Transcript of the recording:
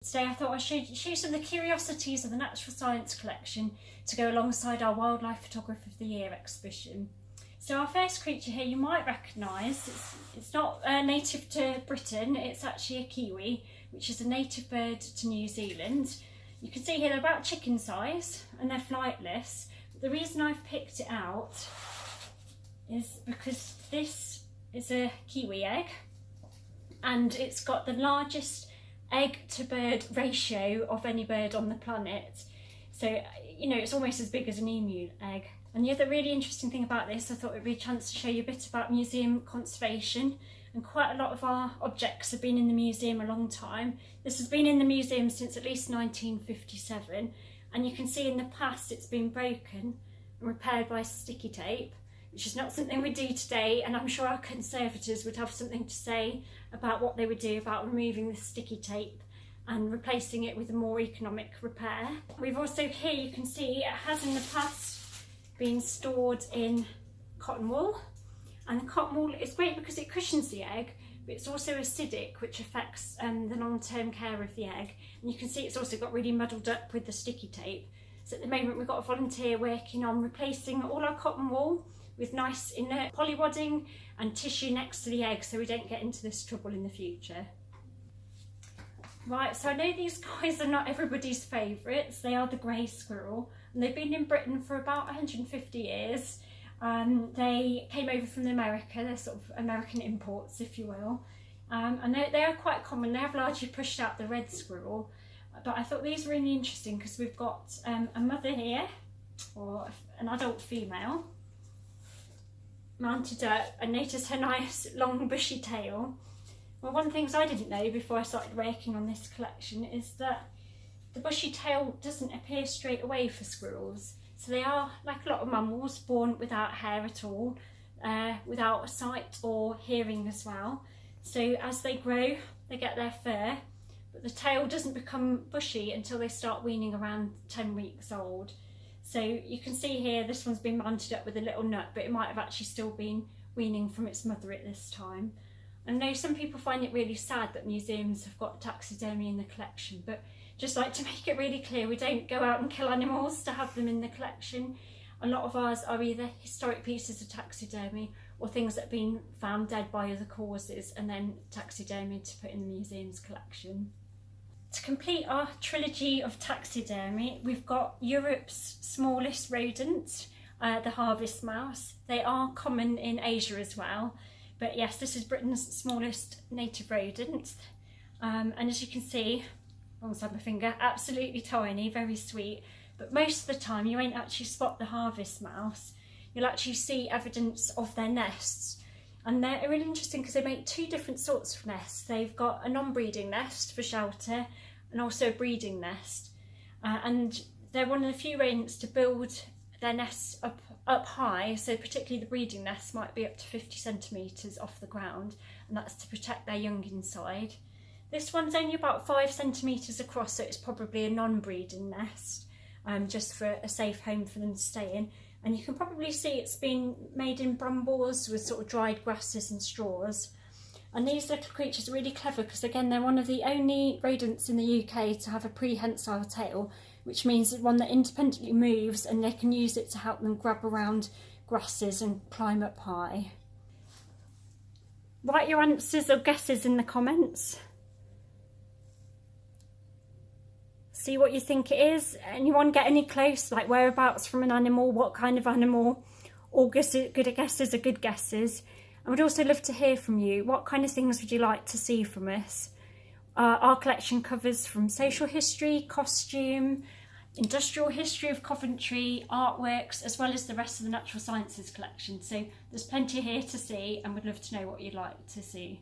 Today I thought I'd show you some of the curiosities of the Natural Science collection to go alongside our Wildlife Photographer of the Year exhibition. So our first creature here you might recognise, it's not native to Britain, it's actually a kiwi, which is a native bird to New Zealand. You can see here they're about chicken size and they're flightless. But the reason I've picked it out is because this is a kiwi egg and it's got the largest egg to bird ratio of any bird on the planet. So, you know, it's almost as big as an emu egg. And the other really interesting thing about this, I thought it would be a chance to show you a bit about museum conservation. And quite a lot of our objects have been in the museum a long time. This has been in the museum since at least 1957. And you can see in the past it's been broken and repaired by sticky tape, which is not something we do today, and I'm sure our conservators would have something to say about what they would do about removing the sticky tape and replacing it with a more economic repair. We've also here, you can see, it has in the past been stored in cotton wool, and the cotton wool is great because it cushions the egg, but it's also acidic, which affects the long-term care of the egg. And you can see it's also got really muddled up with the sticky tape. So at the moment we've got a volunteer working on replacing all our cotton wool with nice inert polywadding and tissue next to the egg so we don't get into this trouble in the future. Right, so I know these guys are not everybody's favourites. They are the grey squirrel, and they've been in Britain for about 150 years. They came over from America, they're sort of American imports, if you will. And they are quite common. They have largely pushed out the red squirrel, but I thought these were really interesting because we've got a mother here, or an adult female, mounted up, and notice her nice long bushy tail. Well, one of the things I didn't know before I started working on this collection is that the bushy tail doesn't appear straight away for squirrels. So they are, like a lot of mammals, born without hair at all, without sight or hearing as well. So as they grow, they get their fur, but the tail doesn't become bushy until they start weaning around 10 weeks old. So you can see here, this one's been mounted up with a little nut, but it might have actually still been weaning from its mother at this time. I know some people find it really sad that museums have got taxidermy in the collection, but just like to make it really clear, we don't go out and kill animals to have them in the collection. A lot of ours are either historic pieces of taxidermy or things that have been found dead by other causes and then taxidermy to put in the museum's collection. To complete our trilogy of taxidermy, we've got Europe's smallest rodent, the harvest mouse. They are common in Asia as well, but yes, this is Britain's smallest native rodent. And as you can see, alongside my finger, absolutely tiny, very sweet, but most of the time you won't actually spot the harvest mouse. You'll actually see evidence of their nests. And they're really interesting because they make two different sorts of nests. They've got a non-breeding nest for shelter and also a breeding nest. And they're one of the few rodents to build their nests up high, so particularly the breeding nests might be up to 50 centimetres off the ground, and that's to protect their young inside. This one's only about 5 centimetres across, so it's probably a non-breeding nest, just for a safe home for them to stay in. And you can probably see it's been made in brambles with sort of dried grasses and straws. And these little creatures are really clever because, again, they're one of the only rodents in the UK to have a prehensile tail, which means it's one that independently moves and they can use it to help them grab around grasses and climb up high. Write your answers or guesses in the comments. See what you think it is. Anyone get any close, like whereabouts from an animal, what kind of animal? All good guesses are good guesses. I would also love to hear from you. What kind of things would you like to see from us? Our collection covers from social history, costume, industrial history of Coventry, artworks, as well as the rest of the natural sciences collection. So there's plenty here to see, and we'd love to know what you'd like to see.